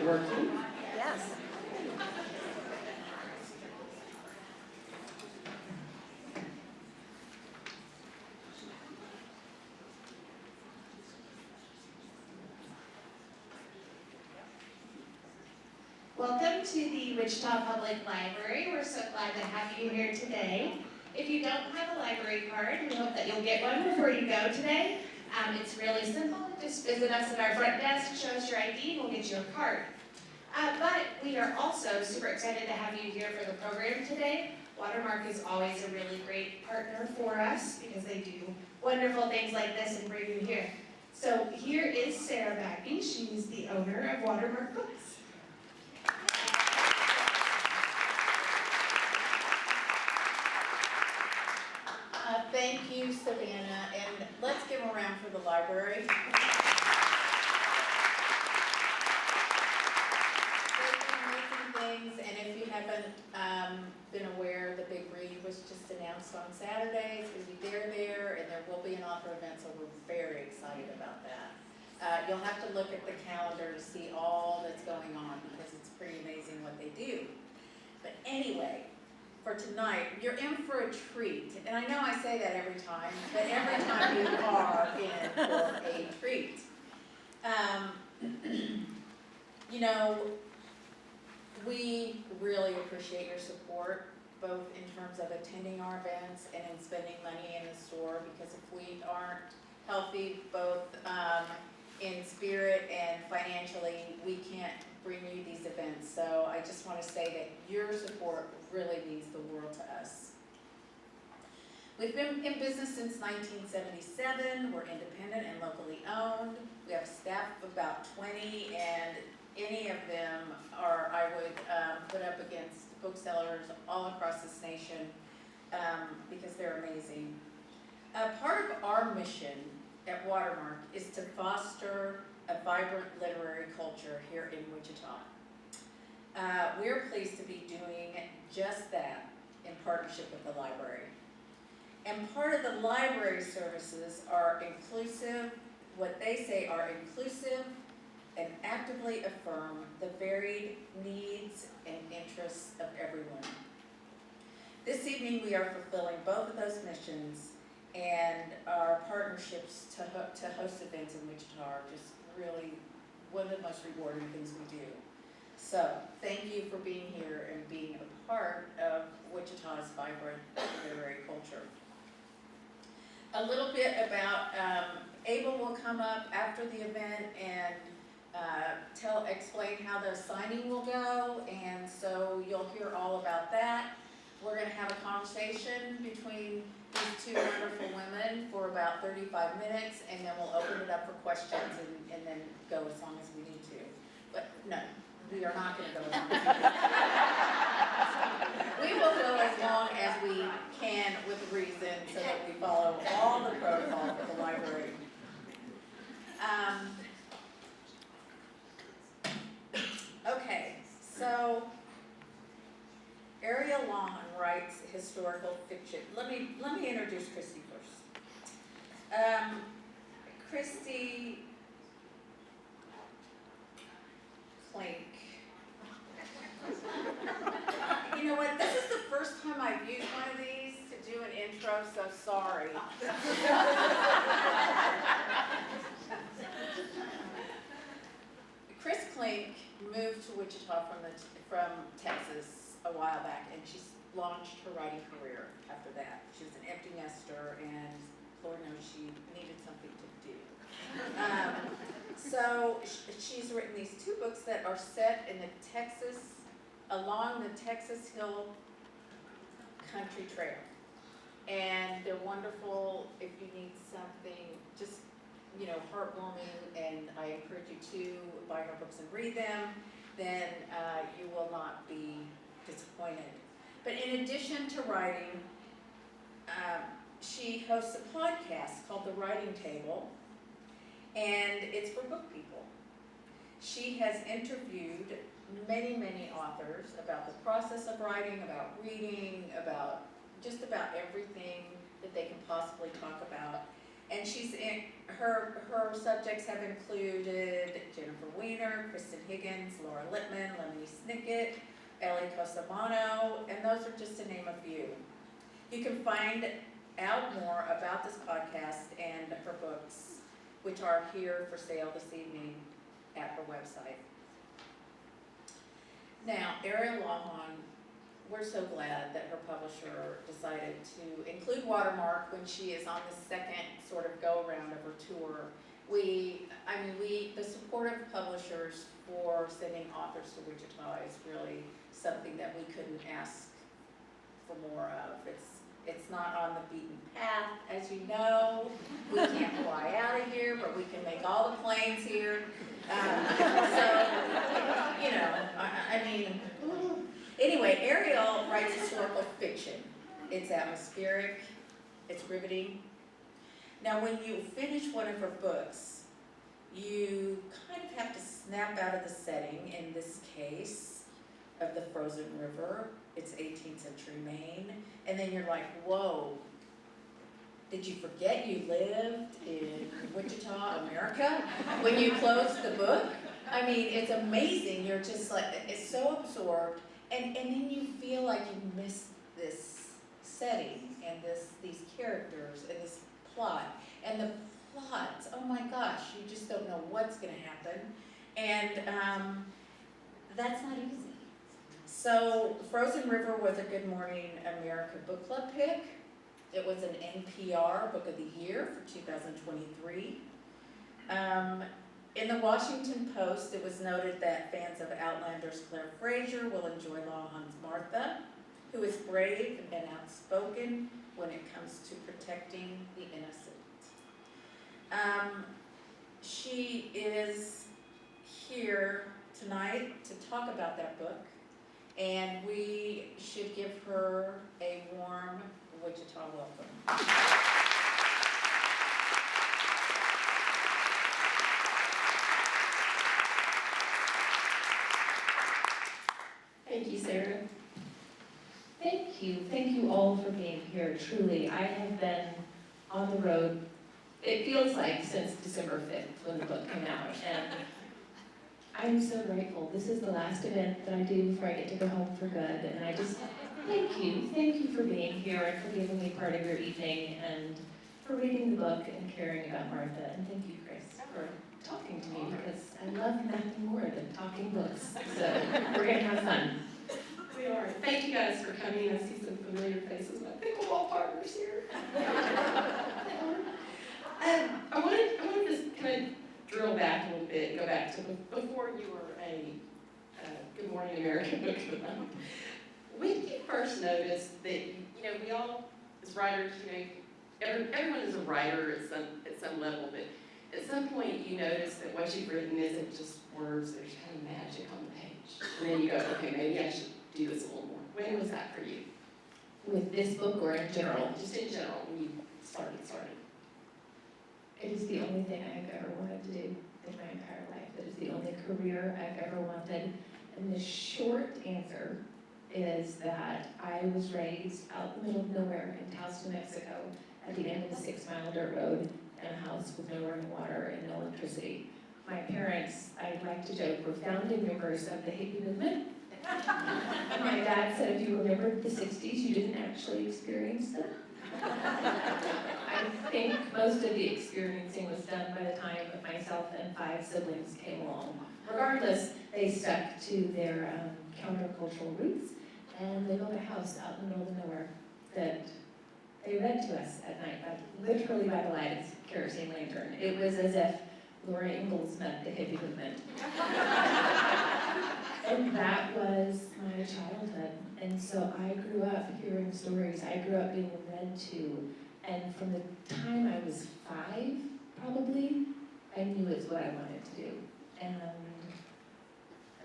working? Yes. Welcome to the Wichita Public Library. We're so glad to have you here today. If you don't have a library card, we hope that you'll get one before you go today. It's really simple. Just visit us at our front desk, show us your ID, and we'll get you a card. But we are also super excited to have you here for the program today. Watermark is always a really great partner for us because they do wonderful things like this and bring you here. So here is Sarah Bagby. She's the owner of Watermark Books. Thank you, Savannah, and let's give them a round for the library. They're doing amazing things, and if you haven't been aware, the Big Read was just announced on Saturday. It's going to be there, and there will be an author event, so we're very excited about that. You'll have to look at the calendar to see all that's going on because it's pretty amazing what they do. But anyway, for tonight, you're in for a treat. And I know I say that every time, but every time you are in for a treat. You know, we really appreciate your support, both in terms of attending our events and in spending money in the store, because if we aren't healthy, both in spirit and financially, we can't bring you these events. So I just want to say that your support really means the world to us. We've been in business since 1977. We're independent and locally owned. We have a staff of about 20, and any of them are, I would put up against booksellers all across this nation because they're amazing. Part of our mission at Watermark is to foster a vibrant literary culture here in Wichita. We're pleased to be doing just that in partnership with the library. And part of the library services are inclusive, what they say are inclusive and actively affirm the varied needs and interests of everyone. This evening we are fulfilling both of those missions, and our partnerships to host events in Wichita are just really one of the most rewarding things we do. So thank you for being here and being a part of Wichita's vibrant literary culture. A little bit about Abel will come up after the event and explain how the signing will go, and so you'll hear all about that. We're going to have a conversation between these two wonderful women for about 35 minutes, and then we'll open it up for questions and then go as long as we need to. But no, we are not going to go as long as we need to. We will go as long as we can with reason so that we follow all the protocol for the library. Okay, so Ariel Lawhon writes historical fiction. Let me introduce Christy first. Kris Clink. You know what? This is the first time I've used one of these to do an intro, so sorry. Kris Clink moved to Wichita from Texas a while back, and she launched her writing career after that. She was an empty nester, and Lord knows she needed something to do. So she's written these two books that are set in along the Texas Hill Country Trail. And they're wonderful if you need something just, heartwarming, and I encourage you to buy her books and read them, then you will not be disappointed. But in addition to writing, she hosts a podcast called The Writing Table, and it's for book people. She has interviewed many authors about the process of writing, about reading, about just about everything that they can possibly talk about. And she's in, her subjects have included Jennifer Weiner, Kristen Higgins, Laura Lippman, Lemony Snicket, Ellie Cosamano, and those are just to name a few. You can find out more about this podcast and her books, which are here for sale this evening at her website. Now, Ariel Lawhon, we're so glad that her publisher decided to include Watermark when she is on the second sort of go-around of her tour. The support of publishers for sending authors to Wichita is really something that we couldn't ask for more of. It's not on the beaten path, as you know. We can't fly out of here, but we can make all the planes here. Anyway, Ariel writes historical fiction. It's atmospheric, it's riveting. Now, when you finish one of her books, you kind of have to snap out of the setting, in this case, of the frozen river. It's 18th century Maine. And then you're like, whoa, did you forget you lived in Wichita, America, when you closed the book? I mean, it's amazing. You're just like, it's so absorbed. And then you feel like you missed this setting and these characters and this plot. And the plots, oh my gosh, you just don't know what's going to happen. And that's not easy. So Frozen River was a Good Morning America Book Club pick. It was an NPR Book of the Year for 2023. In the Washington Post, it was noted that fans of Outlander's Claire Fraser will enjoy Lawhon's Martha, who is brave and outspoken when it comes to protecting the innocent. She is here tonight to talk about that book, and we should give her a warm Wichita welcome. Thank you, Sarah. Thank you all for being here, truly. I have been on the road, it feels like since December 5th when the book came out, and I'm so grateful. This is the last event that I do before I get to go home for good, and I just thank you for being here and for giving me part of your evening and for reading the book and caring about Martha, and thank you, Kris, for talking to me, because I love nothing more than talking books, so we're going to have fun. We are. Thank you guys for coming. I see some familiar faces. My pickleball partners here. I wanted to just kind of drill back a little bit, go back to before you were a Good Morning America Book Club. When did you first notice that, we all, as writers, everyone is a writer at some level, but at some point you notice that what you've written isn't just words, there's kind of magic on the page. And then you go, okay, maybe I should do this a little more. When was that for you? With this book or in general? Just in general, when you started. It is the only thing I've ever wanted to do in my entire life. It is the only career I've ever wanted. And the short answer is that I was raised out in the middle of nowhere in Taos, New Mexico, at the end of a 6-mile dirt road, in a house with no running water and no electricity. My parents, I like to joke, were founding members of the hippie movement. My dad said if you remembered the 60s, you didn't actually experience them. I think most of the experiencing was done by the time myself and 5 siblings came along. Regardless, they stuck to their countercultural roots, and they built a house out in the middle of nowhere that they read to us at night, literally by the light of a kerosene lantern. It was as if Laura Ingalls met the hippie movement. And that was my childhood. And so I grew up hearing stories. I grew up being read to. And from the time I was 5, probably, I knew it's what I wanted to do. And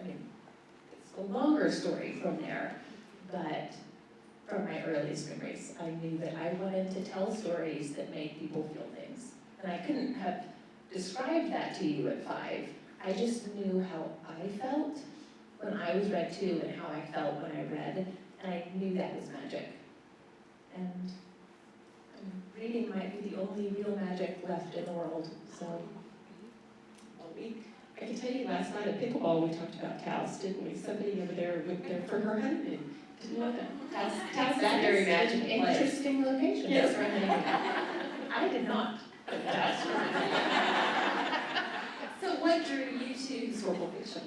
it's a longer story from there, but from my earliest memories, I knew that I wanted to tell stories that made people feel things. And I couldn't have described that to you at 5. I just knew how I felt when I was read to and how I felt when I read, and I knew that was magic. And I'm reading might be the only real magic left in the world, so. Well, I can tell you last night at pickleball, we talked about Taos, didn't we? Somebody over there went there for her honeymoon. Didn't know that. Taos is a very magical An place. interesting location. Yes. for an honeymoon. I did not. But that's So what drew you to historical fiction?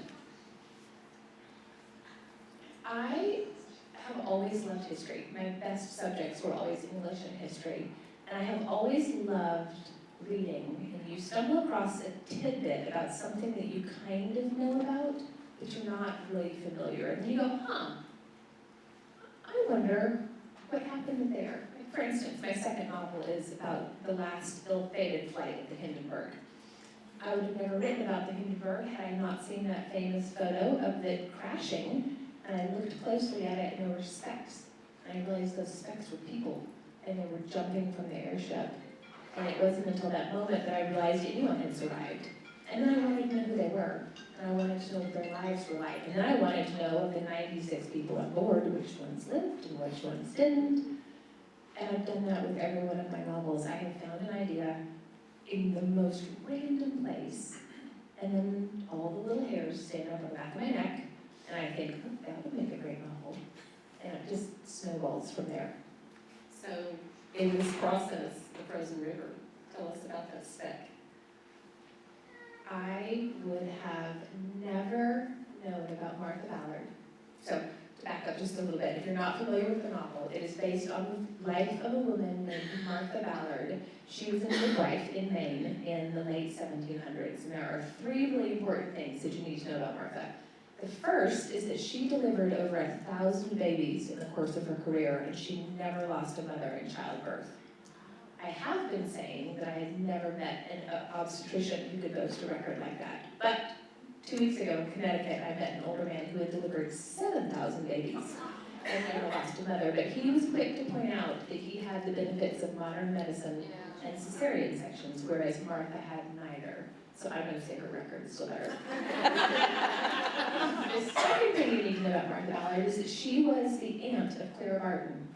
I have always loved history. My best subjects were always English and history. And I have always loved reading. And you stumble across a tidbit about something that you kind of know about, but you're not really familiar. And you go, I wonder what happened there. Like, for instance, my second novel is about the last ill-fated flight at the Hindenburg. I would have never written about the Hindenburg had I not seen that famous photo of it crashing. And I looked closely at it and there were specks. And I realized those specks were people and they were jumping from the airship. And it wasn't until that moment that I realized anyone had survived. And then I wanted to know who they were. And I wanted to know what their lives were like. And then I wanted to know of the 96 people on board, which ones lived and which ones didn't. And I've done that with every one of my novels. I have found an idea in the most random place. And then all the little hairs stand up on the back of my neck. And I think, that would make a great novel. And it just snowballs from there. So in this process, the frozen river, tell us about that spec. I would have never known about Martha Ballard. So, to back up just a little bit, if you're not familiar with the novel, it is based on the life of a woman named Martha Ballard. She was a midwife in Maine in the late 1700s. And there are three really important things that you need to know about Martha. The first is that she delivered over 1,000 babies in the course of her career, and she never lost a mother in childbirth. I have been saying that I had never met an obstetrician who could boast a record like that. But 2 weeks ago in Connecticut, I met an older man who had delivered 7,000 babies and never lost a mother. But he was quick to point out that he had the benefits of modern medicine and cesarean sections, whereas Martha had neither. So I'm going to say her record is still better. The second thing you need to know about Martha Ballard is that she was the aunt of Clara Barton,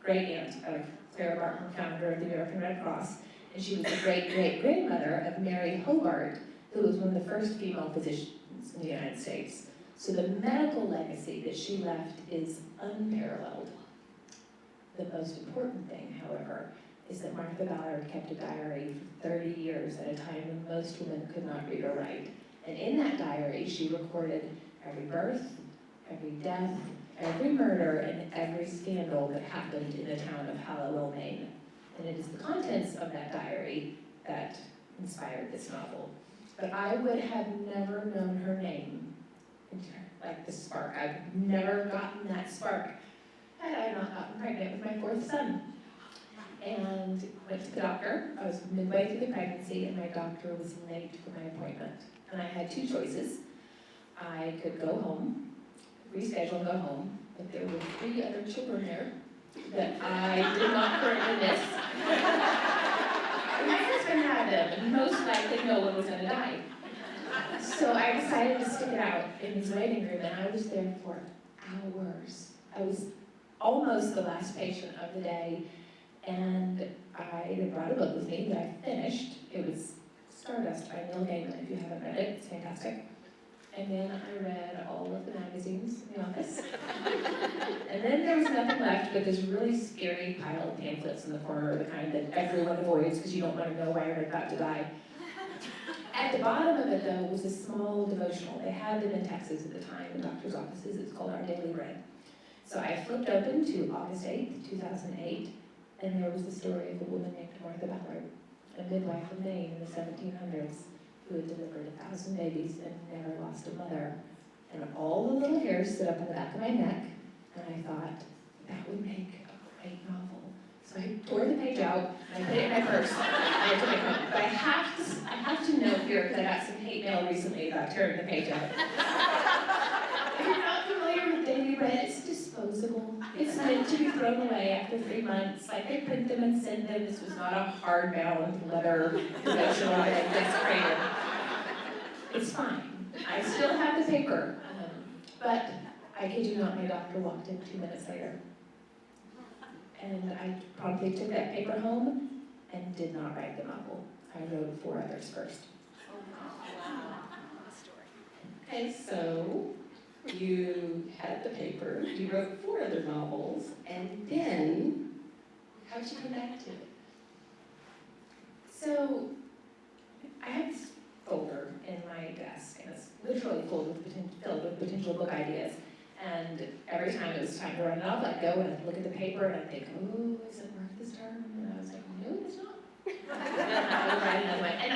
great aunt of Clara Barton, founder of the American Red Cross, and she was the great-great-grandmother of Mary Hobart, who was one of the first female physicians in the United States. So the medical legacy that she left is unparalleled. The most important thing, however, is that Martha Ballard kept a diary for 30 years at a time when most women could not read or write. And in that diary, she recorded every birth, every death, every murder, and every scandal that happened in the town of Hallowell, Maine. And it is the contents of that diary that inspired this novel. But I would have never known her name, like the spark. I've never gotten that spark had I not gotten pregnant with my fourth son. And went to the doctor. I was midway through the pregnancy and my doctor was late for my appointment. And I had two choices. I could go home, reschedule and go home, but there were 3 other children there that I did not currently miss. And my husband had them, and most likely no one was going to die. So I decided to stick it out in his waiting room, and I was there for hours. I was almost the last patient of the day, and I had brought a book with me that I finished. It was Stardust by Neil Gaiman, if you haven't read it, it's fantastic. And then I read all of the magazines in the office. And then there was nothing left but this really scary pile of pamphlets in the corner, the kind that everyone avoids because you don't want to know why you're about to die. At the bottom of it, though, was a small devotional. They had them in Texas at the time, in doctor's offices. It's called Our Daily Bread. So I flipped open to August 8th, 2008, and there was the story of a woman named Martha Ballard, a midwife of Maine in the 1700s, who had delivered 1,000 babies and never lost a mother. And all the little hairs stood up on the back of my neck, and I thought, that would make a great novel. So I tore the page out, and I put it in my purse, and I took it home. But I have to note here, because I got some hate mail recently about tearing the page out. If you're not familiar with Daily Bread, it's disposable. It's meant to be thrown away after 3 months. Like, they print them and send them. This was not a hardbound leather devotional thing that's created. It's fine. I still have the paper. But I kid you not, my doctor walked in 2 minutes later. And I promptly took that paper home and did not write the novel. I wrote 4 others first. Okay, so you had the paper, you wrote 4 other novels, and then how did you come back to it? So I have this folder in my desk, and it's literally filled with potential book ideas. And every time it was time to run it off, I'd go and I'd look at the paper and I'd think, oh, is it Martha's turn? And I was like, no, it's not. And I would write another one. And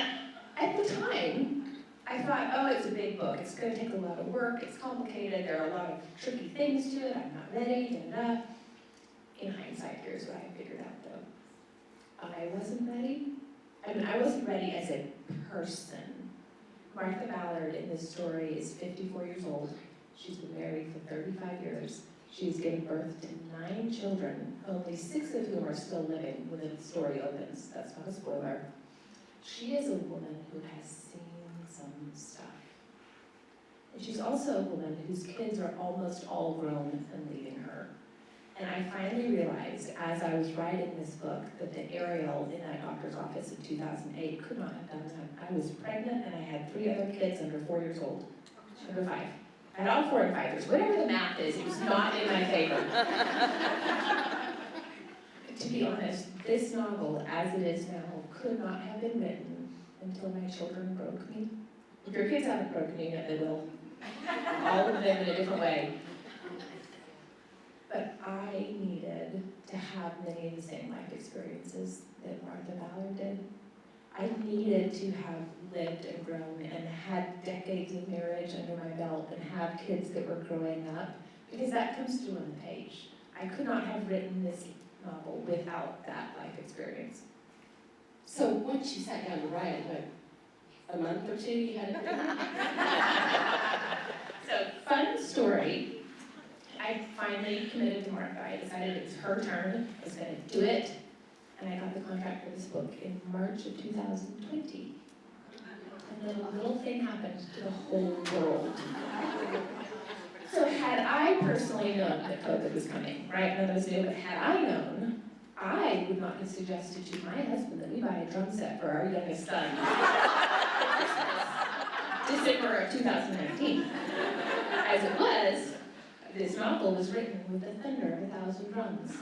at the time, I thought, oh, it's a big book. It's going to take a lot of work. It's complicated. There are a lot of tricky things to it. I'm not ready. Da, da, da. In hindsight, here's what I figured out, though. I wasn't ready. I mean, I wasn't ready as a person. Martha Ballard in this story is 54 years old. She's been married for 35 years. She's given birth to 9 children, only 6 of whom are still living when the story opens. That's not a spoiler. She is a woman who has seen some stuff. And she's also a woman whose kids are almost all grown and leaving her. And I finally realized, as I was writing this book, that the Ariel in that doctor's office in 2008 could not have done that. I was pregnant and I had 3 other kids under 4 years old, under 5. I had all 4 and 5 years. Whatever the math is, it was not in my favor. To be honest, this novel, as it is now, could not have been written until my children broke me. If your kids haven't broken you yet, they will. All of them in a different way. But I needed to have many of the same life experiences that Martha Ballard did. I needed to have lived and grown and had decades of marriage under my belt and have kids that were growing up, because that comes through on the page. I could not have written this novel without that life experience. So once you sat down to write it, what, a month or 2 you had it written? So, fun story. I finally committed to Martha. I decided it was her turn. I was going to do it. And I got the contract for this book in March of 2020. And then a little thing happened to the whole world. So had I personally known that COVID was coming, right? None of us knew, but had I known, I would not have suggested to my husband that we buy a drum set for our youngest son. December of 2019. As it was, this novel was written with the thunder of 1,000 drums.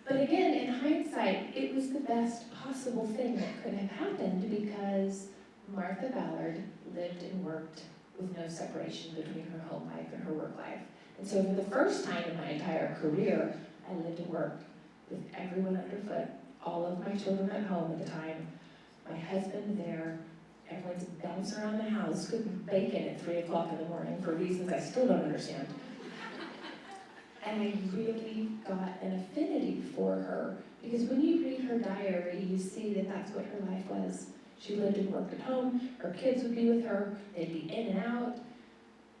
But again, in hindsight, it was the best possible thing that could have happened because Martha Ballard lived and worked with no separation between her home life and her work life. And so for the first time in my entire career, I lived and worked with everyone underfoot, all of my children at home at the time, my husband there, everyone's bouncing around the house, cooking bacon at 3 o'clock in the morning for reasons I still don't understand. And I really got an affinity for her, because when you read her diary, you see that that's what her life was. She lived and worked at home, her kids would be with her, they'd be in and out,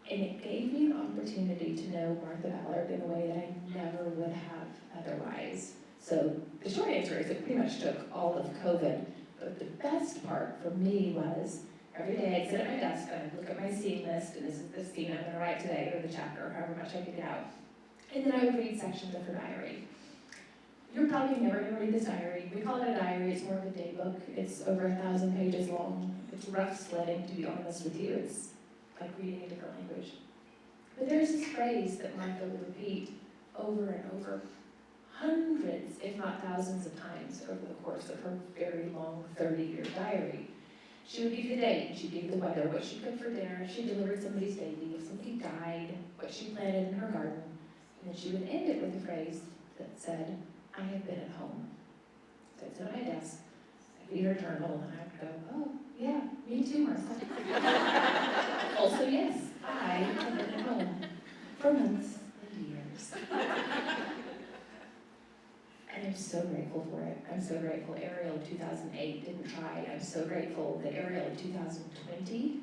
and it gave me an opportunity to know Martha Ballard in a way that I never would have otherwise. So the short answer is it pretty much took all of COVID, but the best part for me was every day I'd sit at my desk and I'd look at my scene list, and this is the scene I'm going to write today, or the chapter, however much I could get out. And then I would read sections of her diary. You're probably never going to read this diary. We call it a diary. It's more of a day book. It's over 1,000 pages long. It's rough sledding, to be honest with you. It's like reading a different language. But there's this phrase that Martha would repeat over and over, hundreds, if not thousands of times over the course of her very long 30-year diary. She would give the date, she'd give the weather, what she cooked for dinner, if she delivered somebody's baby, if somebody died, what she planted in her garden. And then she would end it with a phrase that said, I have been at home. So I'd sit at my desk, I'd read her journal, and I would go, oh, yeah, me too, Martha. Also, yes, I have been at home for months and years. And I'm so grateful for it. I'm so grateful Ariel of 2008 didn't try. I'm so grateful that Ariel of 2020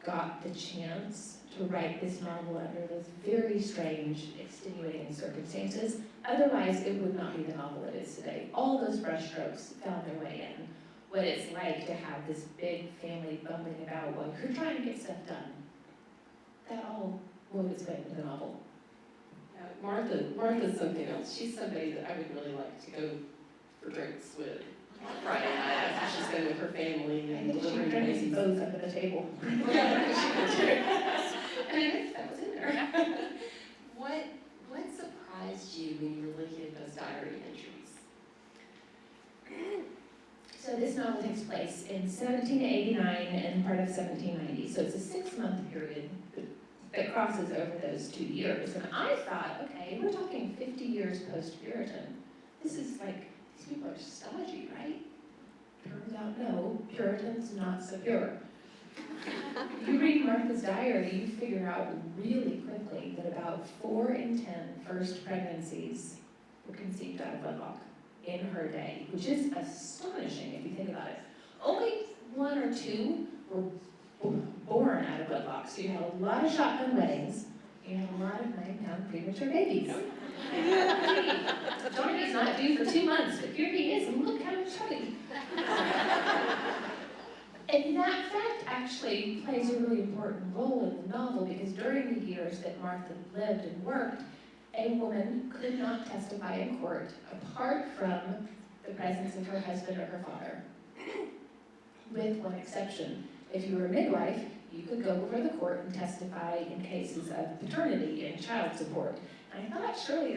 got the chance to write this novel under those very strange, extenuating circumstances. Otherwise, it would not be the novel it is today. All those brushstrokes found their way in. What it's like to have this big family bumping about while you're trying to get stuff done. That all wove its way into the novel. Martha's something else. She's somebody that I would really like to go for drinks with Friday night after she's been with her family I and think she delivering brings babies. both under the table. And I think that was in there. What surprised you when you were looking at those diary entries? So this novel takes place in 1789 and part of 1790, so it's a 6-month period that crosses over those 2 years. And I thought, okay, we're talking 50 years post-Puritan. This is like, these people are stodgy, right? Turns out, no, Puritans not so pure. You read Martha's diary, you figure out really quickly that about 4 in 10 first pregnancies were conceived out of wedlock in her day, which is astonishing if you think about it. Only 1 or 2 were born out of wedlock, so you had a lot of shotgun weddings, you had a lot of 9-pound premature babies. Johnny's not due for 2 months, but here he is, and look how chubby. And that fact actually plays a really important role in the novel, because during the years that Martha lived and worked, a woman could not testify in court apart from the presence of her husband or her father, with one exception. If you were a midwife, you could go before the court and testify in cases of paternity and child support. And I thought, surely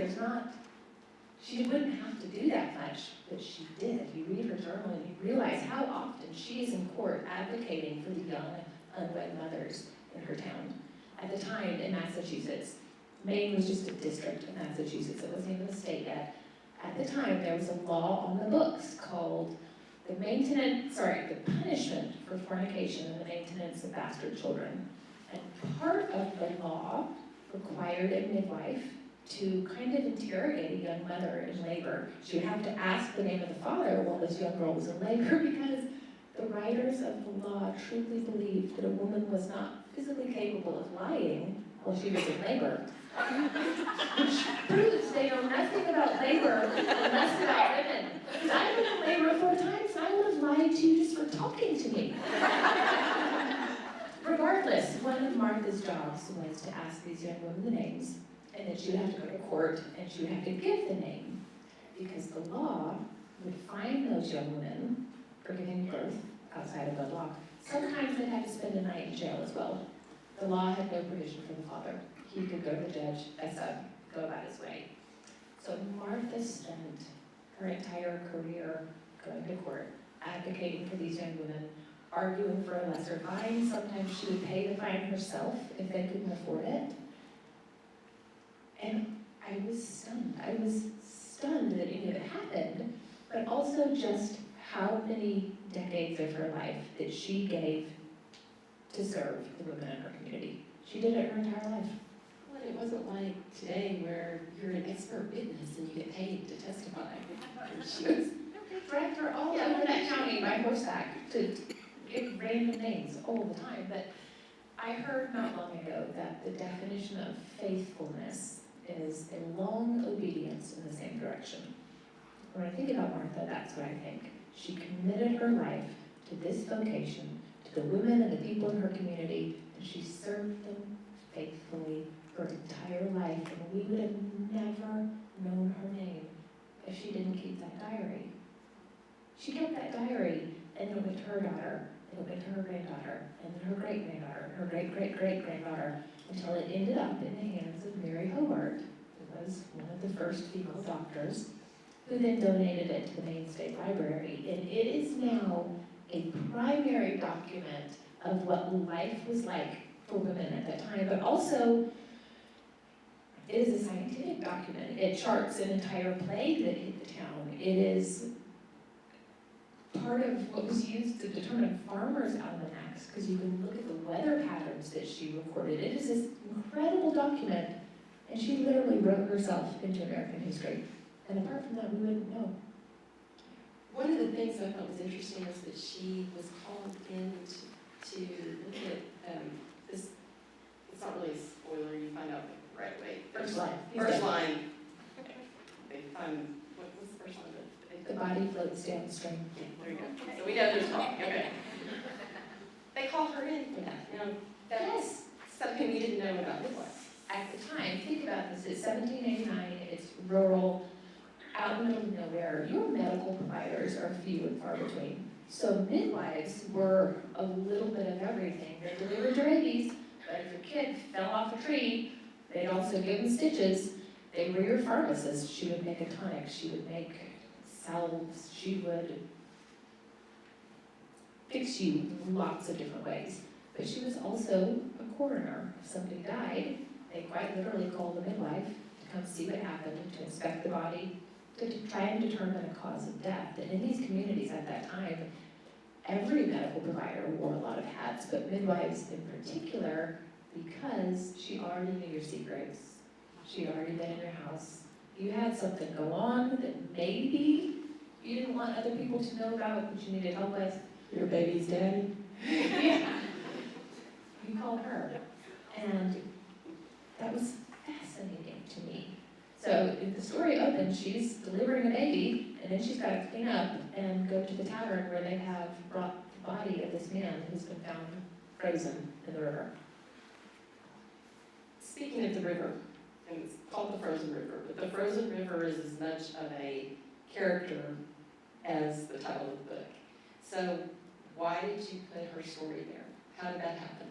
she wouldn't have to do that much, but she did. You read her journal and you realize how often she is in court advocating for the young, unwed mothers in her town. At the time in Massachusetts, Maine was just a district of Massachusetts, it wasn't even a state yet. At the time, there was a law on the books called the punishment for fornication and the maintenance of bastard children. And part of the law required a midwife to kind of interrogate a young mother in labor. She would have to ask the name of the father while this young girl was in labor, because the writers of the law truly believed that a woman was not physically capable of lying while she was in labor. Which proves they know nothing about labor and less about women. Because I've been in labor 4 times and I would have lied to you just for talking to me. Regardless, one of Martha's jobs was to ask these young women the names, and then she would have to go to court and she would have to give the name, because the law would fine those young women for giving birth outside of wedlock. Sometimes they'd have to spend a night in jail as well. The law had no provision for the father. He could go to the judge, fess up, go about his way. So Martha spent her entire career going to court, advocating for these young women, arguing for a lesser fine. Sometimes she would pay the fine herself if they couldn't afford it. And I was stunned. I was stunned that any of it happened, but also just how many decades of her life that she gave to serve the women in her community. She did it her entire life. Well, it wasn't like today where you're an expert witness and you get paid to testify. She was, They dragged her all over that county by horseback to give random names all the time. But I heard not long ago that the definition of faithfulness is a long obedience in the same direction. When I think about Martha, that's what I think. She committed her life to this vocation, to the women and the people in her community, and she served them faithfully her entire life. And we would have never known her name if she didn't keep that diary. She kept that diary, and it went to her daughter, and it went to her granddaughter, and then her great-granddaughter, and her great-great-great-granddaughter, until it ended up in the hands of Mary Hobart, who was one of the first female doctors, who then donated it to the Maine State Library. And it is now a primary document of what life was like for women at that time, but also it is a scientific document. It charts an entire plague that hit the town. It is part of what was used to determine farmers' almanacs, because you can look at the weather patterns that she recorded. It is this incredible document, and she literally wrote herself into American history. And apart from that, we wouldn't know. one of the things I thought was interesting was that she was called in to look at this. It's not really a spoiler, you find out right away. First line. First line. They find, what was the first line? The body floats downstream. Yeah, there you go. So we know there's talk, okay. They called her in for that. Now, that's something we didn't know about midwives. at the time, think about this, it's 1789, it's rural, out in the middle of nowhere, your medical providers are few and far between. So midwives were a little bit of everything. They delivered your babies, but if your kid fell off a tree, they'd also give them stitches. They were your pharmacist. She would make a tonic, she would make salves, she would fix you in lots of different ways. But she was also a coroner. If somebody died, they quite literally called the midwife to come see what happened, to inspect the body, to try and determine a cause of death. And in these communities at that time, every medical provider wore a lot of hats, but midwives in particular, because she already knew your secrets. She'd already been in your house. You had something go on that maybe you didn't want other people to know about, but you needed help with. Your baby's daddy? Yeah. You called her. And that was fascinating to me. So if the story opens, she's delivering a baby, and then she's got to clean up and go to the tavern where they have brought the body of this man who's been found frozen in the river. Speaking of the river, and it's called the Frozen River, but the Frozen River is as much of a character as the title of the book. So why did you put her story there? How did that happen?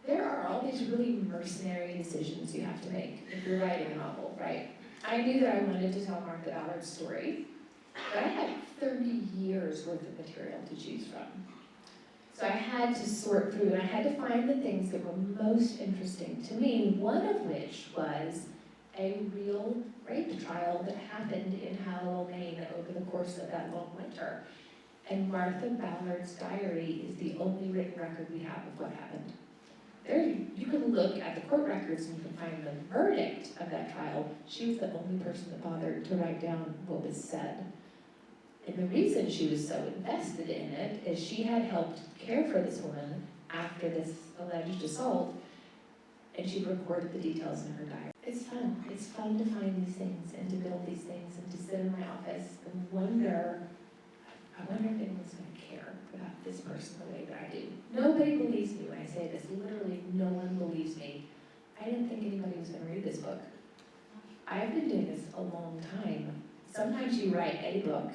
There are all these really mercenary decisions you have to make if you're writing a novel, right? I knew that I wanted to tell Martha Ballard's story, but I had 30 years worth of material to choose from. So I had to sort through, and I had to find the things that were most interesting to me, one of which was a real rape trial that happened in Hallowell, Maine over the course of that long winter. And Martha Ballard's diary is the only written record we have of what happened. There, you can look at the court records and you can find the verdict of that trial. She was the only person that bothered to write down what was said. And the reason she was so invested in it is she had helped care for this woman after this alleged assault, and she recorded the details in her diary. It's fun. It's fun to find these things and to build these things and to sit in my office and wonder, I wonder if anyone's going to care about this person the way that I do. Nobody believes me when I say this. Literally, no one believes me. I didn't think anybody was going to read this book. I've been doing this a long time. Sometimes you write a book.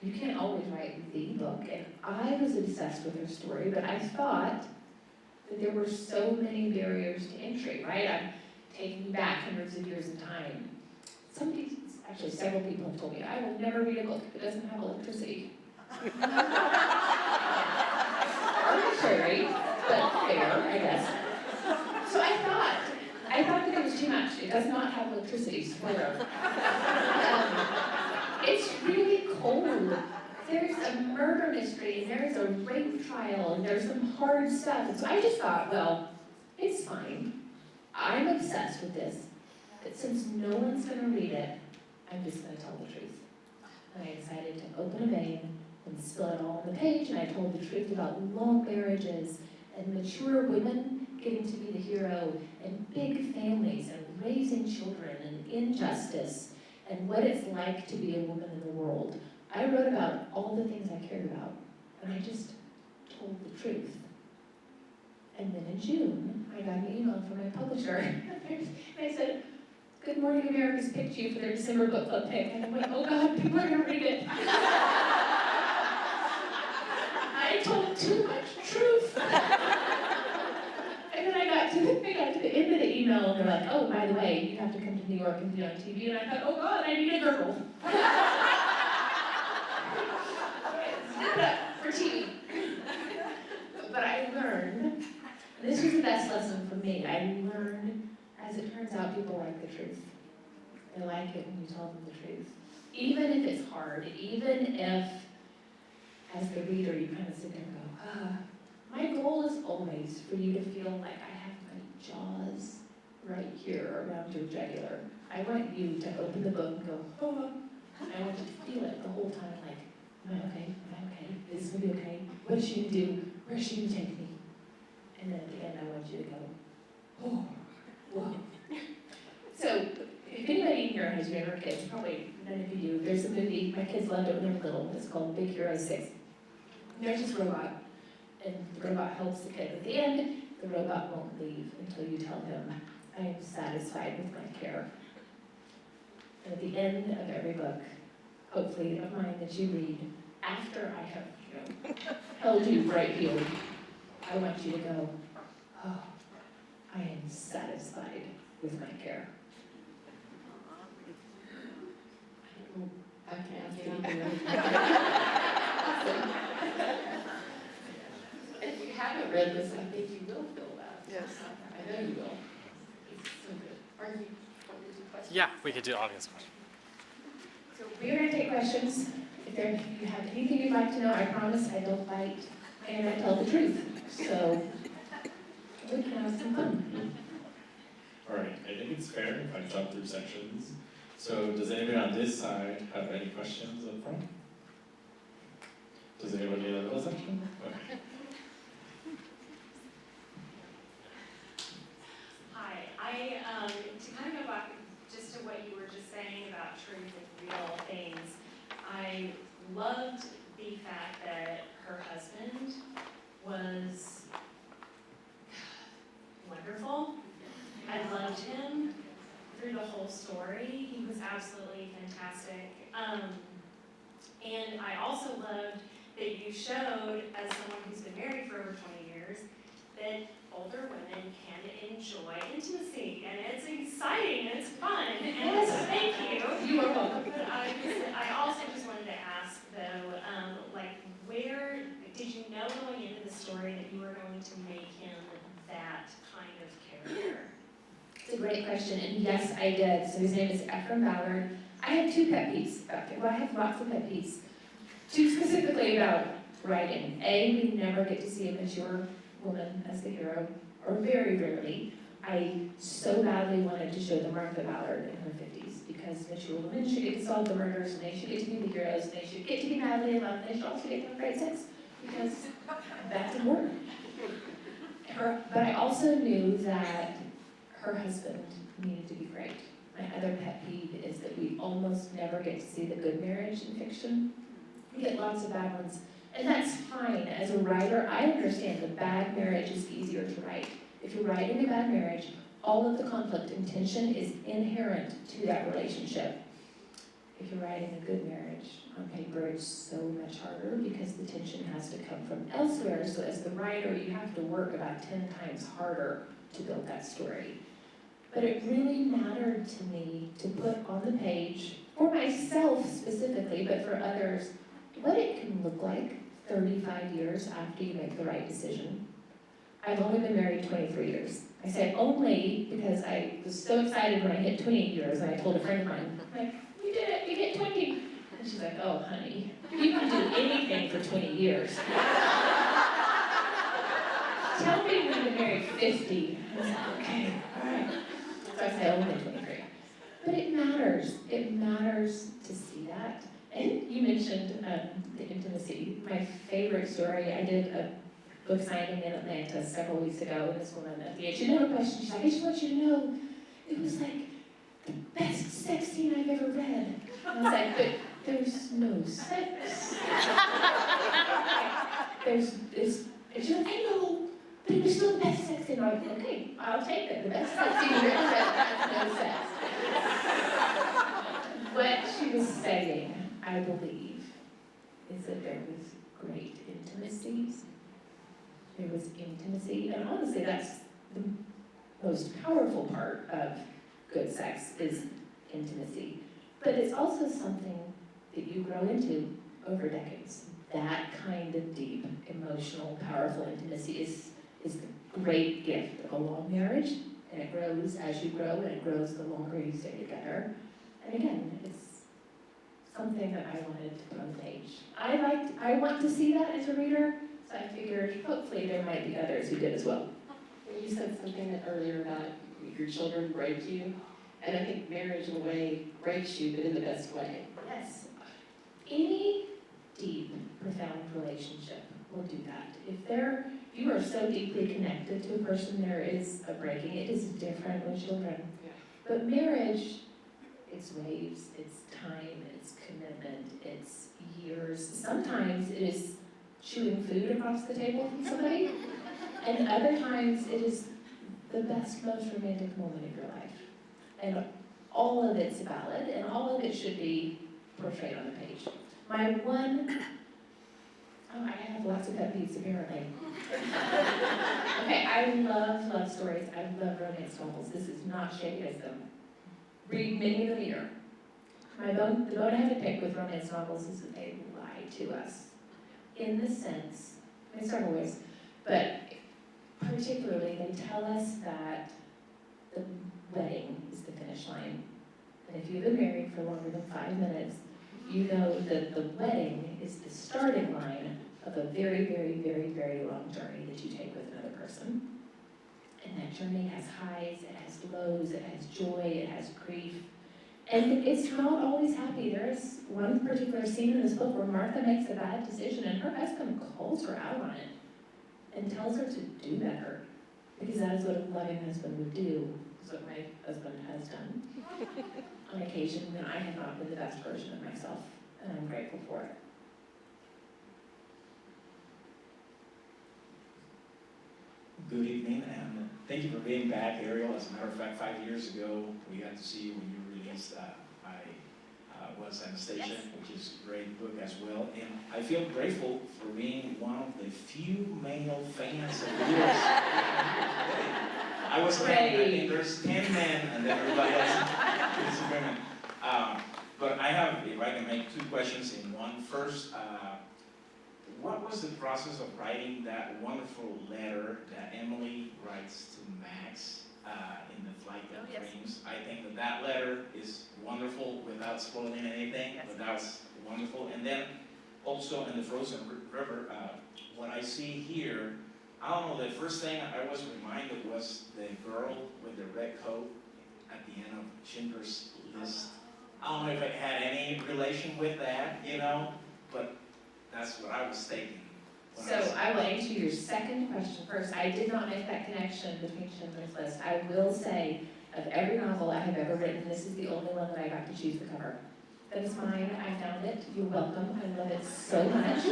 You can't always write the book. And I was obsessed with her story, but I thought that there were so many barriers to entry, right? I'm taking you back hundreds of years in time. Actually several people have told me, I will never read a book that doesn't have electricity. Arbitrary, but fair, I guess. So I thought that it was too much. It does not have electricity, spoiler. It's really cold. There's a murder mystery, and there's a rape trial, and there's some hard stuff. And so I just thought, well, it's fine. I'm obsessed with this. But since no one's going to read it, I'm just going to tell the truth. And I decided to open a vein and spill it all on the page, and I told the truth about long marriages and mature women getting to be the hero, and big families, and raising children, and injustice, and what it's like to be a woman in the world. I wrote about all the things I cared about, and I just told the truth. And then in June, I got an email from my publisher, and I said, "Good Morning America's picked you for their December book club pick." And I went, oh God, people are gonna read it. I told too much truth. And then I got to the end of the email, and they're like, "Oh, by the way, you have to come to New York and be on TV." And I thought, oh God, I need a girl. Snap it up for TV. But I learned, this was the best lesson for me. I learned, as it turns out, people like the truth. They like it when you tell them the truth. Even if it's hard, even if, as the reader, you kind of sit there and go, my goal is always for you to feel like I have my jaws right here around your jugular. I want you to open the book and go, oh. I want you to feel it the whole time, like, am I okay? Am I okay? Is this going to be okay? What is she going to do? Where is she going to take me? And then at the end, I want you to go, oh, whoa. So, if anybody in here has younger kids, probably none of you do, there's a movie, my kids loved it when they were little, it's called Big Hero 6. There's this robot, and the robot helps the kid. At the end, the robot won't leave until you tell him, I am satisfied with my care. And at the end of every book, hopefully of mine that you read, after I have, held you right here, I want you to go, oh, I am satisfied with my care. I can't ask anything else. If you haven't read this, I think you will feel that. Yes. I know you will. It's so good. Are you wanting to do questions? Yeah, we could do audience questions. So we're gonna take questions. If you have anything you'd like to know, I promise I don't bite and I tell the truth. So we can have some fun. All right, I think it's fair if I jump through sections. So does anybody on this side have any questions up front? Does anybody in the middle section? Okay. Hi, to kind of go back just to what you were just saying about truth and real things, I loved the fact that her husband was wonderful. I loved him through the whole story. He was absolutely fantastic. And I also loved that you showed, as someone who's been married for over 20 years, that older women can enjoy intimacy, and it's exciting, and it's fun, and so thank you. You are welcome. But I also just wanted to ask, though, where, did you know going into the story that you were going to make him that kind of character? It's a great question, and yes, I did. So his name is Martha Ballard. I have two pet peeves about him. Well, I have lots of pet peeves. Two specifically about writing. A, we never get to see a mature woman as the hero, or very rarely. I so badly wanted to show the Martha Ballard in her 50s, because mature women should get to solve the murders, and they should get to be the heroes, and they should get to be madly in love, and they should also get to have great sex, because that's important. But I also knew that her husband needed to be great. My other pet peeve is that we almost never get to see the good marriage in fiction. We get lots of bad ones. And that's fine. As a writer, I understand the bad marriage is easier to write. If you're writing a bad marriage, all of the conflict and tension is inherent to that relationship. If you're writing a good marriage on paper, it's so much harder because the tension has to come from elsewhere. So as the writer, you have to work about 10 times harder to build that story. But it really mattered to me to put on the page, for myself specifically, but for others, what it can look like 35 years after you make the right decision. I've only been married 23 years. I say only because I was so excited when I hit 20 years, and I told a friend of mine, like, we did it, we hit 20. And she's like, oh, honey, you can do anything for 20 years. Tell me when you're married 50. I was like, okay, all right. So I say only 23. But it matters. It matters to see that. And you mentioned the intimacy. My favorite story, I did a book signing in Atlanta several weeks ago, and this woman at the end, she never questioned, she's like, I just want you to know, it was like the best sex scene I've ever read. And I was like, but there's no sex. And she's like, I know, but it was still the best sex scene. I'm like, okay, I'll take it. The best sex scene you've ever read has no sex. What she was saying, I believe, is that there was great intimacy. There was intimacy, and honestly, that's the most powerful part of good sex is intimacy. But it's also something that you grow into over decades. That kind of deep, emotional, powerful intimacy is the great gift of a long marriage, and it grows as you grow, and it grows the longer you stay together. And again, it's something that I wanted to put on the page. I want to see that as a reader, so I figured hopefully there might be others who did as well. You said something earlier about your children break you, and I think marriage in a way breaks you, but in the best way. Yes. Any deep, profound relationship will do that. If you are so deeply connected to a person, there is a breaking. It is different with children. Yeah. But marriage, it's waves, it's time, it's commitment, it's years. Sometimes it is chewing food across the table from somebody, and other times it is the best, most romantic moment of your life. And all of it's valid, and all of it should be portrayed on the page. My one, I have lots of pet peeves apparently. Okay, I love love stories, I love romance novels, this is not shady as them. Read many of them a year. The bone I have to pick with romance novels is that they lie to us. In the sense, in several ways, but particularly they tell us that the wedding is the finish line. And if you've been married for longer than 5 minutes, you know that the wedding is the starting line of a very, very, very, very long journey that you take with another person. And that journey has highs, it has lows, it has joy, it has grief. And it's not always happy. There's one particular scene in this book where Martha makes a bad decision and her husband calls her out on it and tells her to do better. Because that is what a loving husband would do. It's what my husband has done on occasion when I have not been the best version of myself, and I'm grateful for it. Good evening, and thank you for being back, Ariel. As a matter of fact, 5 years ago, we got to see you when you released I Was Anastasia, which is a great book as well. And I feel grateful for being one of the few male fans of yours. I was counting, I think there's 10 men, and then everybody else is women. But I have, if I can make 2 questions in one. First, what was the process of writing that wonderful letter that Emily writes to Max in The Flight of Dreams? I think that letter is wonderful without spoiling anything, but that was wonderful. And then also in The Frozen River, what I see here, I don't know, the first thing I was reminded was the girl with the red coat at the end of Schindler's List. I don't know if it had any relation with that, but that's what I was thinking. So I will answer your second question first. I did not make that connection between Schindler's List. I will say, of every novel I have ever written, this is the only one that I got to choose the cover. That is mine. I found it. You're welcome. I love it so much.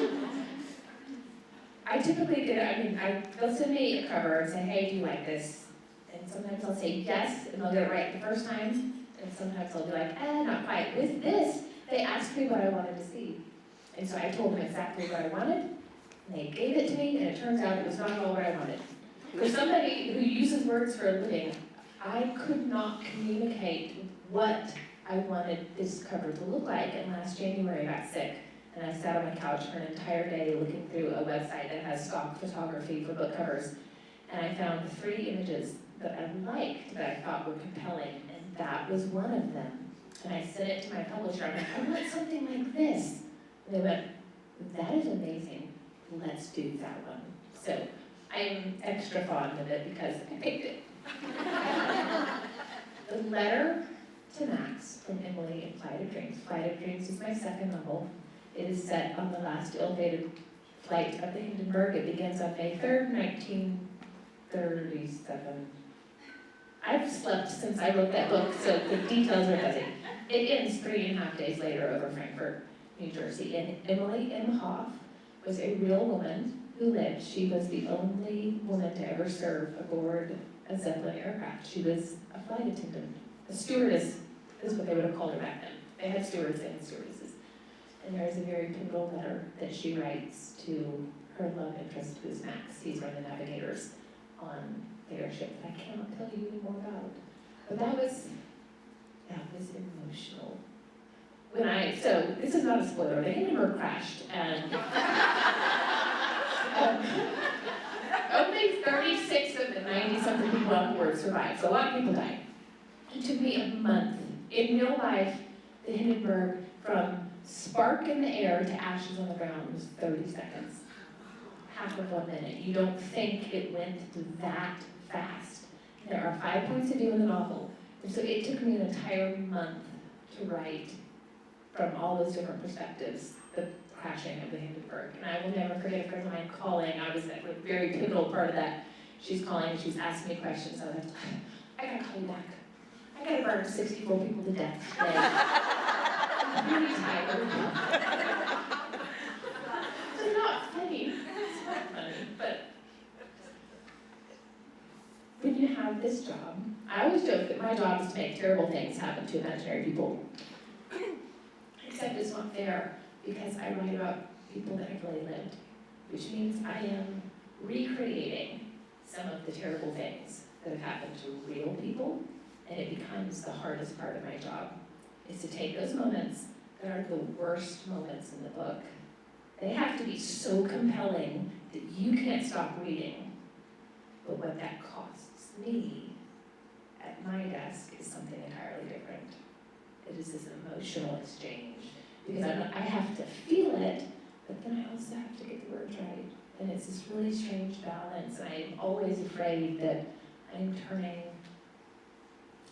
I typically they'll send me a cover and say, hey, do you like this? And sometimes I'll say yes, and they'll get it right the first time. And sometimes I'll be like, not quite. With this, they asked me what I wanted to see. And so I told them exactly what I wanted, and they gave it to me, and it turns out it was not at all what I wanted. For somebody who uses words for a living, I could not communicate what I wanted this cover to look like, and last January I got sick, and I sat on my couch for an entire day looking through a website that has stock photography for book covers, and I found 3 images that I liked, that I thought were compelling, and that was one of them. And I sent it to my publisher, I'm like, I want something like this. And they went, that is amazing, let's do that one. So I'm extra fond of it because I picked it. The letter to Max from Emily in Flight of Dreams. Flight of Dreams is my second novel. It is set on the last ill-fated flight of the Hindenburg. It begins on May 3rd, 1937. I've slept since I wrote that book, so the details are fuzzy. It ends 3.5 days later over Frankfurt, New Jersey. And Emily M. Hoff was a real woman who lived. She was the only woman to ever serve aboard a Zeppelin aircraft. She was a flight attendant. A stewardess is what they would have called her back then. They had stewards and stewardesses. And there is a very pivotal letter that she writes to her love interest, who is Max. He's one of the navigators on the airship that I cannot tell you any more about. But that was emotional. So this is not a spoiler, the Hindenburg crashed, and only 36 of the 90-something people on board survived, so a lot of people died. It took me a month. In real life, the Hindenburg, from spark in the air to ashes on the ground, was 30 seconds. Half of 1 minute. You don't think it went that fast. There are 5 points of view in the novel, and so it took me an entire month to write from all those different perspectives, the crashing of the Hindenburg. And I will never forget a friend of mine calling. I was at a very pivotal part of that. She's calling and she's asking me questions. I was like, I gotta call you back. I gotta burn 64 people to death today. I'm really tired. It's not funny. It's not funny, but when you have this job. I always joke that my job is to make terrible things happen to imaginary people. Except it's not fair, because I write about people that have really lived, which means I am recreating some of the terrible things that have happened to real people, and it becomes the hardest part of my job, is to take those moments that are the worst moments in the book. They have to be so compelling that you can't stop reading. But what that costs me at my desk is something entirely different. It is this emotional exchange. Because I have to feel it, but then I also have to get the words right. And it's this really strange balance, and I'm always afraid that I'm turning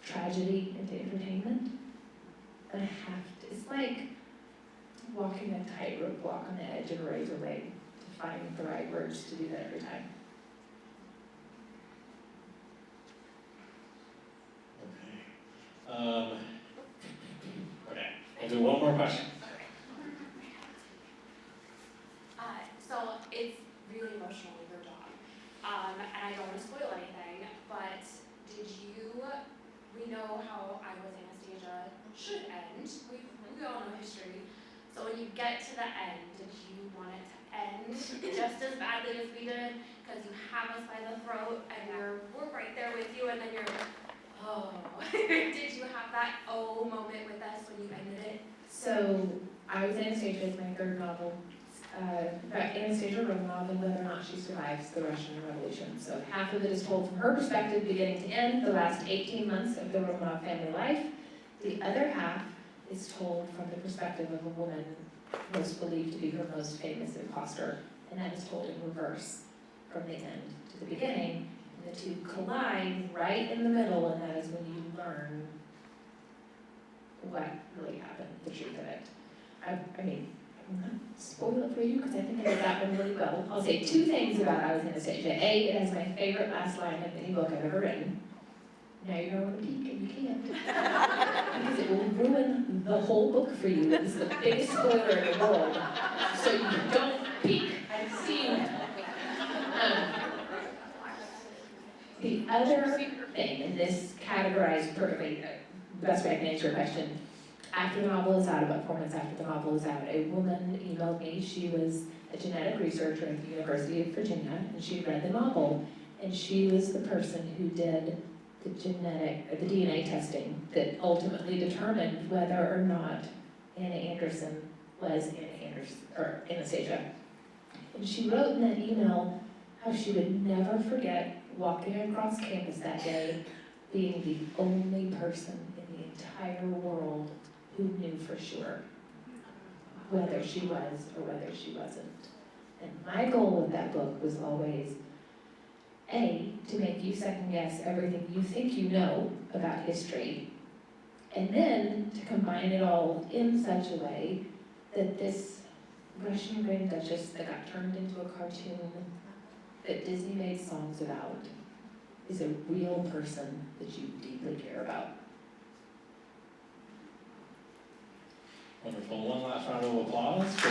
tragedy into entertainment. And I have to, it's like walking a tightrope walk on the edge of a razor blade to find the right words to do that every time. Okay. Okay, we'll do one more question. So it's really emotional with your job. And I don't want to spoil anything, but we know how I Was Anastasia should end. We all know history. So when you get to the end, did you want it to end just as badly as we did? Because you have us by the throat and we're right there with you, and then you're, oh. Did you have that oh moment with us when you ended it? So, I Was Anastasia is my third novel. Anastasia wrote a novel whether or not she survives the Russian Revolution. So half of it is told from her perspective, beginning to end, the last 18 months of the Romanov family life. The other half is told from the perspective of a woman most believed to be her most famous imposter, and that is told in reverse, from the end to the beginning. And the two collide right in the middle, and that is when you learn what really happened, the truth of it. I mean, I'm not spoil it for you because I think I did that one really well. I'll say two things about I Was Anastasia. A, it has my favorite last line of any book I've ever written. Now you're going to peek and you can't. Because it will ruin the whole book for you. It's the biggest spoiler in the world. So you don't peek. I've seen. The other thing, and this categorized perfectly, the best way I can answer your question. After the novel is out, about 4 months after the novel is out, a woman emailed me. She was a genetic researcher at the University of Virginia, and she read the novel, and she was the person who did the DNA testing that ultimately determined whether or not Anna Anderson was Anastasia. And she wrote in that email how she would never forget walking across campus that day, being the only person in the entire world who knew for sure whether she was or whether she wasn't. And my goal with that book was always, A, to make you second guess everything you think you know about history, and then to combine it all in such a way that this Russian Grand Duchess that got turned into a cartoon that Disney made songs about is a real person that you deeply care about. Wonderful. One last round of applause for